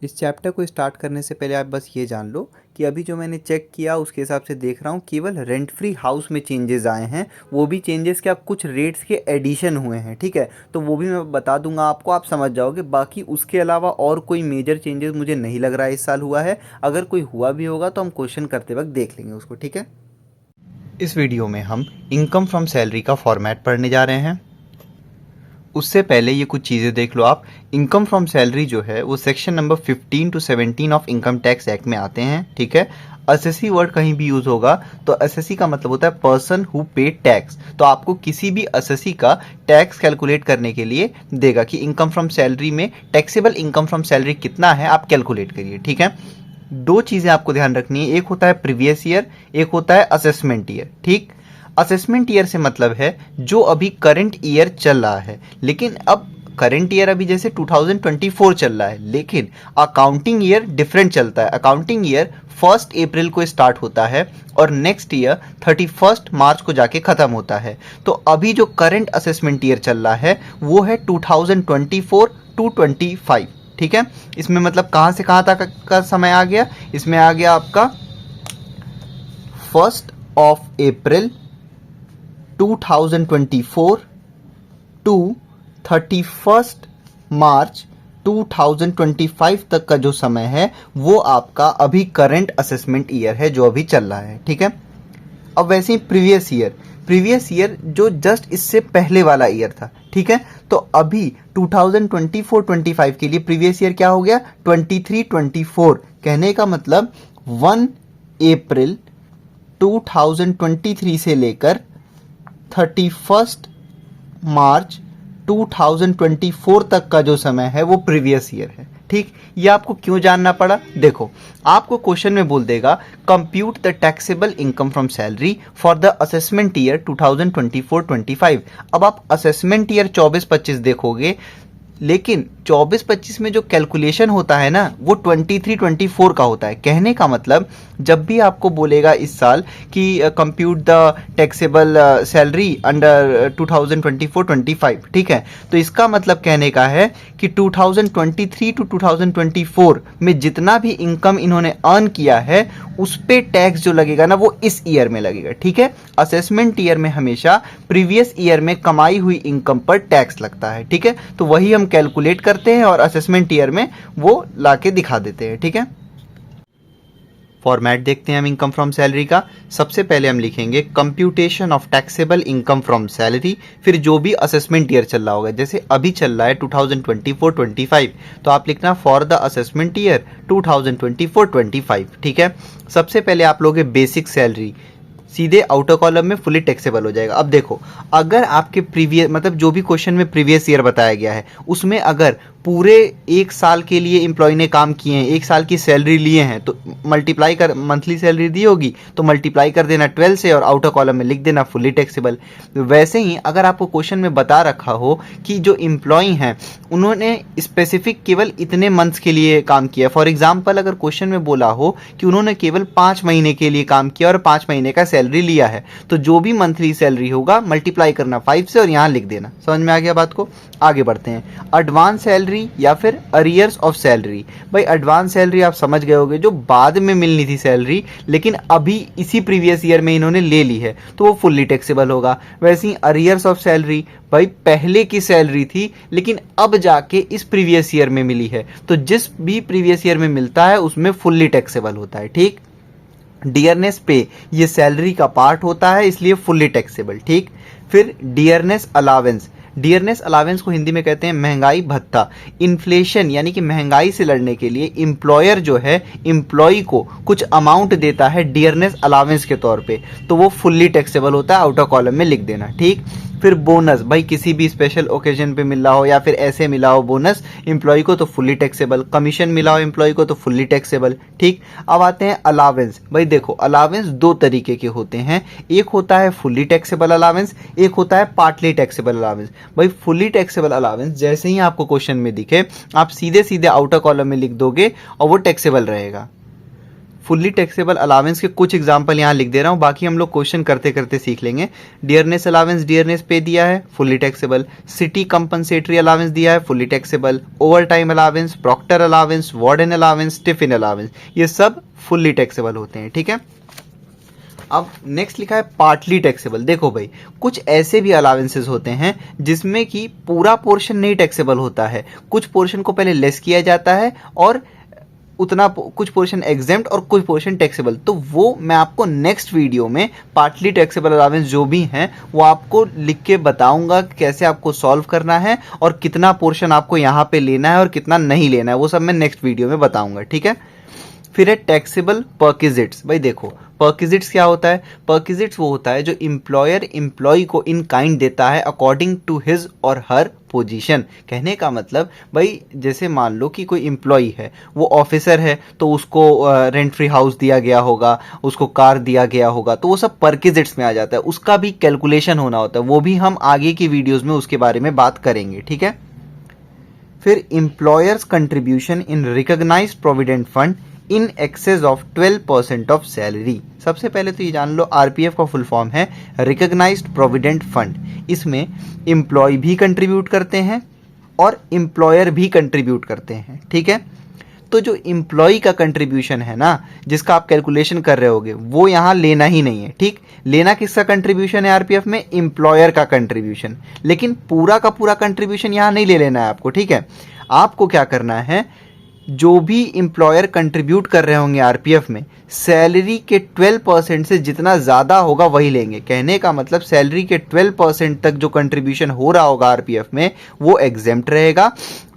इस चैप्टर को स्टार्ट करने से पहले आप बस ये जान लो कि अभी जो मैंने चेक किया उसके हिसाब से देख रहा हूँ केवल रेंट फ्री हाउस में चेंजेस आए हैं। वो भी चेंजेस क्या, कुछ रेट्स के एडिशन हुए हैं, ठीक है। तो वो भी मैं बता दूंगा आपको, आप समझ जाओगे। बाकी उसके अलावा और कोई मेजर चेंजेस मुझे नहीं लग रहा है इस साल हुआ है। अगर कोई हुआ भी होगा तो हम क्वेश्चन करते वक्त देख लेंगे उसको, ठीक है। इस वीडियो में हम इनकम फ्रॉम सैलरी का फॉर्मेट पढ़ने जा रहे हैं। उससे पहले ये कुछ चीज़ें देख लो आप। इनकम फ्रॉम सैलरी जो है वो section number 15 to 17 of income tax act में आते हैं, ठीक है। असेसी वर्ड कहीं भी यूज़ होगा तो असेसी का मतलब होता है पर्सन हु पे टैक्स। तो आपको किसी भी असेसी का टैक्स कैलकुलेट करने के लिए देगा कि इनकम फ्रॉम सैलरी में टैक्सेबल इनकम फ्रॉम सैलरी कितना है, आप कैलकुलेट करिए, ठीक है। दो चीज़ें आपको ध्यान रखनी है, एक होता है प्रीवियस ईयर, एक होता है असेसमेंट ईयर, ठीक। असेसमेंट ईयर से मतलब है जो अभी करंट ईयर चल रहा है, लेकिन अब करंट ईयर अभी जैसे 2024 चल रहा है, लेकिन अकाउंटिंग ईयर डिफरेंट चलता है। अकाउंटिंग ईयर 1 अप्रैल को स्टार्ट होता है और नेक्स्ट ईयर 31 मार्च को जाके ख़त्म होता है। तो अभी जो करंट असेसमेंट ईयर चल रहा है वो है 2024 to 25, ठीक है। इसमें मतलब कहाँ से कहाँ तक का समय आ गया, इसमें आ गया आपका 1 अप्रैल 2024 टू 31 मार्च 2025 तक का जो समय है वो आपका अभी करंट असेसमेंट ईयर है जो अभी चल रहा है, ठीक है। अब वैसे ही प्रीवियस ईयर जो जस्ट इससे पहले वाला ईयर था, ठीक है। तो अभी 2024-25 के लिए प्रीवियस ईयर क्या हो गया, 23-24। कहने का मतलब 1 अप्रैल 2023 से लेकर 31 मार्च 2024 तक का जो समय है वो प्रीवियस ईयर है, ठीक। ये आपको क्यों जानना पड़ा, देखो आपको क्वेश्चन में बोल देगा compute the taxable income from salary for the assessment year 2024-25। अब आप असेसमेंट ईयर 24-25 देखोगे, लेकिन 24-25 में जो कैलकुलेशन होता है ना वो 23-24 का होता है। कहने का मतलब जब भी आपको बोलेगा इस साल कि compute the taxable salary under 2024-25, ठीक है, तो इसका मतलब कहने का है कि 2023 to 2024 में जितना भी इनकम इन्होंने अर्न किया है उस पे टैक्स जो लगेगा ना वो इस ईयर में लगेगा, ठीक है। असेसमेंट ईयर में हमेशा प्रीवियस ईयर में कमाई हुई इनकम पर टैक्स लगता है, ठीक है। तो वही हम कैलकुलेट करते हैं और असेसमेंट ईयर में वो लाके दिखा देते हैं, ठीक है। फॉर्मेट देखते हैं हम इनकम फ्रॉम सैलरी का। सबसे पहले हम लिखेंगे computation of taxable income from salary, फिर जो भी असेसमेंट ईयर चल रहा होगा, जैसे अभी चल रहा है 2024-25 तो आप लिखना फॉर द असेसमेंट ईयर 2024-25, ठीक है। सबसे पहले आप लोगे बेसिक सैलरी, सीधे आउटर कॉलम में फुली टैक्सेबल हो जाएगा। अब देखो अगर आपके प्रीवियस मतलब जो भी क्वेश्चन में प्रीवियस ईयर बताया गया है उसमें अगर पूरे एक साल के लिए एम्प्लॉय ने काम किए हैं, एक साल की सैलरी लिए हैं, तो मल्टीप्लाई कर, मंथली सैलरी दी होगी तो मल्टीप्लाई कर देना 12 से और आउटर कॉलम में लिख देना फुली टैक्सेबल। वैसे ही अगर आपको क्वेश्चन में बता रखा हो कि जो एम्प्लॉय हैं उन्होंने स्पेसिफिक केवल इतने मंथ्स के लिए काम किया, फॉर एग्जाम्पल अगर क्वेश्चन में बोला हो कि उन्होंने केवल 5 महीने के लिए काम किया और 5 महीने का सैलरी लिया है, तो जो भी मंथली सैलरी होगा मल्टीप्लाई करना 5 से और यहाँ लिख देना। समझ में आ गया बात को, आगे बढ़ते हैं। एडवांस सैलरी या फिर अरियर्स ऑफ सैलरी। भाई एडवांस सैलरी आप समझ गए होगे, जो बाद में मिलनी थी सैलरी लेकिन अभी इसी प्रीवियस ईयर में इन्होंने ले ली है तो वो फुल्ली टैक्सेबल होगा। वैसे ही अरियर्स ऑफ सैलरी, भाई पहले की सैलरी थी लेकिन अब जाके इस प्रीवियस ईयर में मिली है, तो जिस भी प्रीवियस ईयर में मिलता है उसमें फुल्ली टैक्सेबल होता है, ठीक। डियरनेस पे, ये सैलरी का पार्ट होता है इसलिए फुल्ली टैक्सेबल, ठीक। फिर डियरनेस अलावेंस, डियरनेस अलावेंस को हिंदी में कहते हैं महंगाई भत्ता। इन्फ्लेशन यानी कि महंगाई से लड़ने के लिए एम्प्लॉयर जो है एम्प्लॉय को कुछ अमाउंट देता है डियरनेस अलावेंस के तौर पे, तो वो फुल्ली टैक्सेबल होता है, आउटर कॉलम में लिख देना, ठीक। फिर बोनस, भाई किसी भी स्पेशल ओकेजन पे मिला हो या फिर ऐसे मिला हो बोनस एम्प्लॉय को तो फुल्ली टैक्सेबल, कमीशन मिला हो एम्प्लॉय को तो फुल्ली टैक्सेबल, ठीक। अब आते हैं अलावेंस। भाई देखो अलावेंस दो तरीके के होते हैं, एक होता है फुल्ली टैक्सेबल अलावेंस, एक होता है पार्टली टैक्सेबल अलावेंस। भाई फुल्ली टैक्सेबल अलावेंस जैसे ही आपको क्वेश्चन में दिखे आप सीधे सीधे आउटर कॉलम में लिख दोगे और वो टैक्सेबल रहेगा। फुल्ली टैक्सेबल अलावेंस के कुछ एग्जांपल यहाँ लिख दे रहा हूँ, बाकी हम लोग क्वेश्चन करते करते सीख लेंगे। डियरनेस अलावेंस, डियरनेस पे दिया है, fully taxable. City compensatory allowance दिया है, fully taxable. Overtime allowance, proctor allowance, warden allowance, tiffin allowance, ये सब फुल्ली टैक्सेबल होते हैं, ठीक है। अब नेक्स्ट लिखा है पार्टली टैक्सेबल। देखो भाई, कुछ ऐसे भी अलावेंसेस होते हैं जिसमें कि पूरा पोर्शन नहीं टैक्सेबल होता है, कुछ पोर्शन को पहले लेस किया जाता है और उतना कुछ पोर्शन एग्जेम्प्ट और कुछ पोर्शन टैक्सेबल। तो वो मैं आपको नेक्स्ट वीडियो में पार्टली टैक्सेबल अलावेंस जो भी हैं वो आपको लिख के बताऊंगा कैसे आपको सॉल्व करना है और कितना पोर्शन आपको यहाँ पे लेना है और कितना नहीं लेना है, वो सब मैं नेक्स्ट वीडियो में बताऊंगा, ठीक है। फिर है टैक्सेबल पर्क्विजिट्स। भाई देखो, पर्क्विजिट्स क्या होता है? पर्क्विजिट्स वो होता है जो एम्प्लॉयर एम्प्लॉय को इन काइंड देता है अकॉर्डिंग टू हिज और हर पोजीशन। कहने का मतलब भाई, जैसे मान लो कि कोई एम्प्लॉय है, वो ऑफिसर है तो उसको रेंट फ्री हाउस दिया गया होगा, उसको कार दिया गया होगा, तो वो सब पर्क्विजिट्स में आ जाता है। उसका भी कैलकुलेशन होना होता है, वो भी हम आगे की वीडियोज़ में उसके बारे में बात करेंगे, ठीक है। फिर employer's contribution in recognised provident fund in excess of 12% of salary. सबसे पहले तो ये जान लो, आरपीएफ का फुल फॉर्म है रिकॉग्नाइज्ड प्रोविडेंट फंड। इसमें एम्प्लॉय भी कंट्रीब्यूट करते हैं और एम्प्लॉयर भी कंट्रीब्यूट करते हैं, ठीक है। तो जो एम्प्लॉय का कंट्रीब्यूशन है ना, जिसका आप कैलकुलेशन कर रहे होगे, वो यहाँ लेना ही नहीं है, ठीक। लेना किसका कंट्रीब्यूशन है आरपीएफ में? एम्प्लॉयर का कंट्रीब्यूशन। लेकिन पूरा का पूरा कंट्रीब्यूशन यहाँ नहीं ले लेना है आपको, ठीक है। आपको क्या करना है, जो भी एम्प्लॉयर कंट्रीब्यूट कर रहे होंगे आरपीएफ में, सैलरी के 12% से जितना ज़्यादा होगा वही लेंगे। कहने का मतलब सैलरी के 12% तक जो कंट्रीब्यूशन हो रहा होगा आरपीएफ में वो एग्जेम्प्ट रहेगा।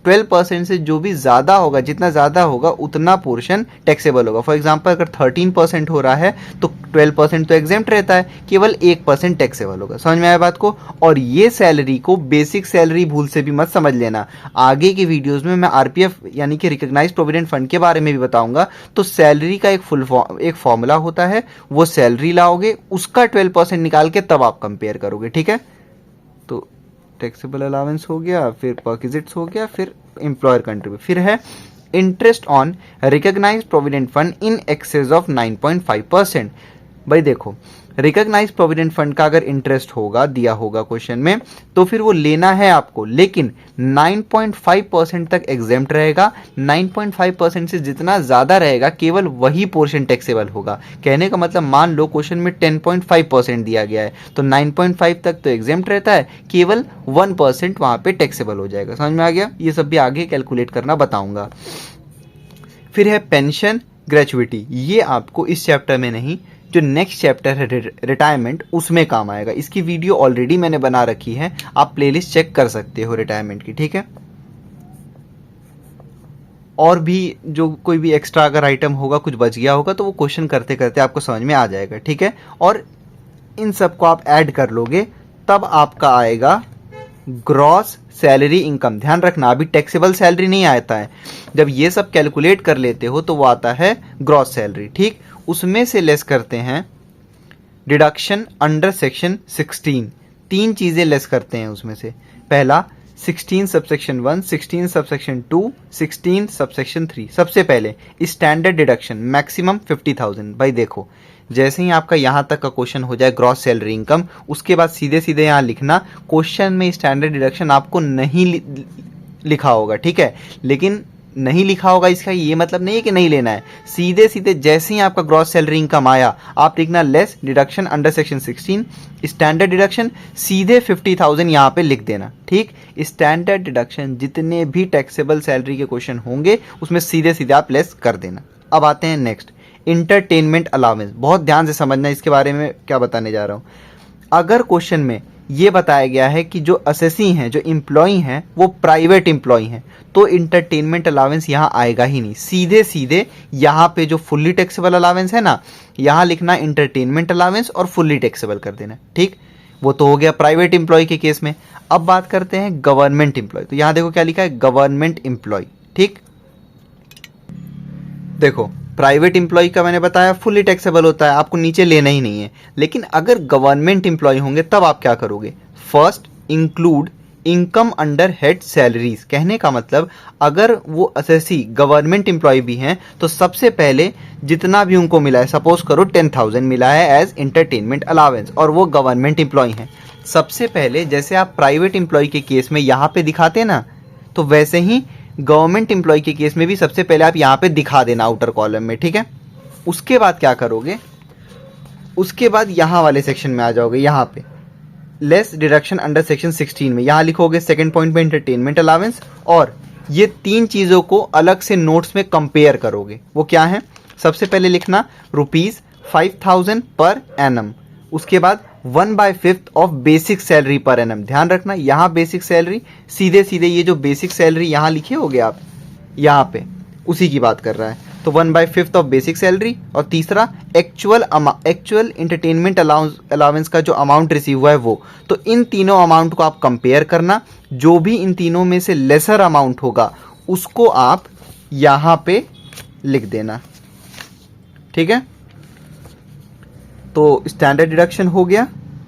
12% से जो भी ज़्यादा होगा, जितना ज़्यादा होगा उतना पोर्शन टैक्सेबल होगा। फॉर एग्जांपल अगर 13% हो रहा है तो 12% तो एग्जेम्प्ट रहता है, केवल 1% टैक्सेबल होगा। समझ में आया बात को? और ये सैलरी को बेसिक सैलरी भूल से भी मत समझ लेना। आगे की वीडियोज़ में मैं आरपीएफ यानी कि रिकॉग्नाइज्ड प्रोविडेंट फंड के बारे में भी बताऊंगा। तो सैलरी का एक फॉर्मूला होता है, वो सैलरी लाओगे, उसका 12% निकाल के तब आप कंपेयर करोगे, ठीक है। तो टैक्सेबल अलावेंस हो गया, फिर पर्क्विजिट्स हो गया, फिर एम्प्लॉयर कंट्रीब्यूट, फिर है interest on recognised provident fund in excess of 9.5%। भाई देखो, रिकॉग्नाइज्ड प्रोविडेंट फंड का अगर इंटरेस्ट होगा, दिया होगा क्वेश्चन में, तो फिर वो लेना है आपको, लेकिन 9.5% तक एग्जेम्प्ट रहेगा। 9.5% से जितना ज़्यादा रहेगा केवल वही पोर्शन टैक्सेबल होगा। कहने का मतलब मान लो क्वेश्चन में 10.5% दिया गया है, तो 9.5 तक तो एग्जेम्प्ट रहता है, केवल 1% वहाँ पे टैक्सेबल हो जाएगा। समझ में आ गया? ये सब भी आगे कैलकुलेट करना बताऊँगा। फिर है पेंशन ग्रेचुइटी। ये आपको इस चैप्टर में नहीं, जो नेक्स्ट चैप्टर है रिटायरमेंट, उसमें काम आएगा। इसकी वीडियो ऑलरेडी मैंने बना रखी है, आप प्लेलिस्ट चेक कर सकते हो रिटायरमेंट की, ठीक है। और भी जो कोई भी एक्स्ट्रा अगर आइटम होगा, कुछ बच गया होगा, तो वो क्वेश्चन करते करते आपको समझ में आ जाएगा, ठीक है। और इन सबको आप ऐड कर लोगे तब आपका आएगा ग्रॉस सैलरी इनकम। ध्यान रखना, अभी टैक्सेबल सैलरी नहीं आता है। जब ये सब कैलकुलेट कर लेते हो तो वो आता है ग्रॉस सैलरी, ठीक। उसमें से लेस करते हैं डिडक्शन अंडर सेक्शन 16। 3 चीज़ें लेस करते हैं उसमें से। पहला 16 सबसेक्शन 1, 16 सबसेक्शन 2, 16 सबसेक्शन 3। सबसे पहले स्टैंडर्ड डिडक्शन मैक्सिमम 50,000। भाई देखो, जैसे ही आपका यहाँ तक का क्वेश्चन हो जाए ग्रॉस सैलरी इनकम, उसके बाद सीधे सीधे यहाँ लिखना, क्वेश्चन में स्टैंडर्ड डिडक्शन आपको नहीं लिखा होगा, ठीक है। लेकिन नहीं लिखा होगा इसका ये मतलब नहीं है कि नहीं लेना है। सीधे सीधे जैसे ही आपका ग्रॉस सैलरी इनकम आया, आप लिखना less deduction under section 16, standard deduction, सीधे 50,000 यहाँ पे लिख देना, ठीक। स्टैंडर्ड डिडक्शन जितने भी टैक्सेबल सैलरी के क्वेश्चन होंगे उसमें सीधे सीधे आप लेस कर देना। अब आते हैं नेक्स्ट, इंटरटेनमेंट अलाउंस। बहुत ध्यान से समझना इसके बारे में क्या बताने जा रहा हूँ। अगर क्वेश्चन में ये बताया गया है कि जो असेसी हैं, जो एम्प्लॉय हैं, वो प्राइवेट एम्प्लॉय हैं, तो इंटरटेनमेंट अलावेंस यहाँ आएगा ही नहीं। सीधे सीधे यहाँ पे जो फुल्ली टैक्सेबल अलावेंस है ना, यहाँ लिखना इंटरटेनमेंट अलावेंस और फुल्ली टैक्सेबल कर देना, ठीक। वो तो हो गया प्राइवेट एम्प्लॉय के केस में। अब बात करते हैं गवर्नमेंट एम्प्लॉय। तो यहाँ देखो क्या लिखा है, गवर्नमेंट एम्प्लॉय, ठीक। देखो, प्राइवेट एम्प्लॉय का मैंने बताया फुल्ली टैक्सेबल होता है, आपको नीचे लेना ही नहीं है। लेकिन अगर गवर्नमेंट एम्प्लॉय होंगे तब आप क्या करोगे? First include income under head salaries, कहने का मतलब अगर वो असेसी गवर्नमेंट एम्प्लॉय भी हैं तो सबसे पहले जितना भी उनको मिला है, सपोज करो 10,000 मिला है एज इंटरटेनमेंट अलावेंस और वो गवर्नमेंट एम्प्लॉय हैं, सबसे पहले जैसे आप प्राइवेट एम्प्लॉय के केस में यहाँ पे दिखाते ना, तो वैसे ही गवर्नमेंट एम्प्लॉय के केस में भी सबसे पहले आप यहाँ पे दिखा देना आउटर कॉलम में, ठीक है। उसके बाद क्या करोगे, उसके बाद यहाँ वाले सेक्शन में आ जाओगे, यहाँ पे लेस डिडक्शन अंडर सेक्शन 16 में यहाँ लिखोगे सेकंड पॉइंट में इंटरटेनमेंट अलावेंस, और ये तीन चीज़ों को अलग से नोट्स में कंपेयर करोगे। वो क्या है, सबसे पहले लिखना ₹5,000 पर एनम, उसके बाद 1/5 of basic salary per annum. ध्यान रखना यहाँ बेसिक सैलरी सीधे सीधे ये जो बेसिक सैलरी यहाँ लिखे होगे आप यहाँ पे, उसी की बात कर रहा है, तो 1/5 ऑफ बेसिक सैलरी। और तीसरा एक्चुअल इंटरटेनमेंट अलाउंस का जो अमाउंट रिसीव हुआ है वो। तो इन तीनों अमाउंट को आप कंपेयर करना, जो भी इन तीनों में से लेसर अमाउंट होगा उसको आप यहाँ पे लिख देना, ठीक है। तो स्टैंडर्ड डिडक्शन हो गया,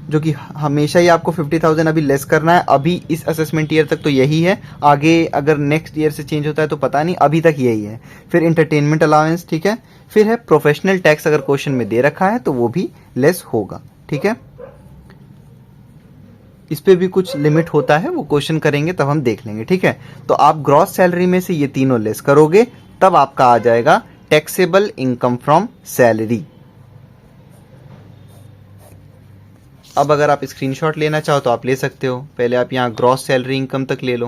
जो कि हमेशा ही आपको 50,000 अभी लेस करना है, अभी इस असेसमेंट ईयर तक तो यही है, आगे अगर नेक्स्ट ईयर से चेंज होता है तो पता नहीं, अभी तक यही है। फिर इंटरटेनमेंट अलाउंस, ठीक है। फिर है प्रोफेशनल टैक्स, अगर क्वेश्चन में दे रखा है तो वो भी लेस होगा, ठीक है। इस पे भी कुछ लिमिट होता है, वो क्वेश्चन करेंगे तब हम देख लेंगे, ठीक है। तो आप ग्रॉस सैलरी में से ये तीनों लेस करोगे, तब आपका आ जाएगा टैक्सेबल इनकम फ्रॉम सैलरी। अब अगर आप स्क्रीनशॉट लेना चाहो तो आप ले सकते हो, पहले आप यहाँ ग्रॉस सैलरी इनकम तक ले लो,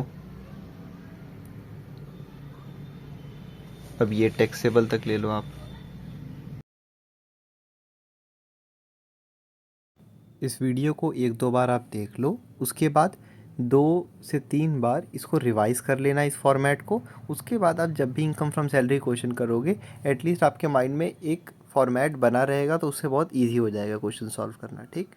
अब ये टैक्सेबल तक ले लो आप। इस वीडियो को 1-2 बार आप देख लो, उसके बाद 2 से 3 बार इसको रिवाइज कर लेना इस फॉर्मेट को। उसके बाद आप जब भी इनकम फ्रॉम सैलरी क्वेश्चन करोगे एटलीस्ट आपके माइंड में एक फॉर्मेट बना रहेगा, तो उससे बहुत ईजी हो जाएगा क्वेश्चन सॉल्व करना, ठीक।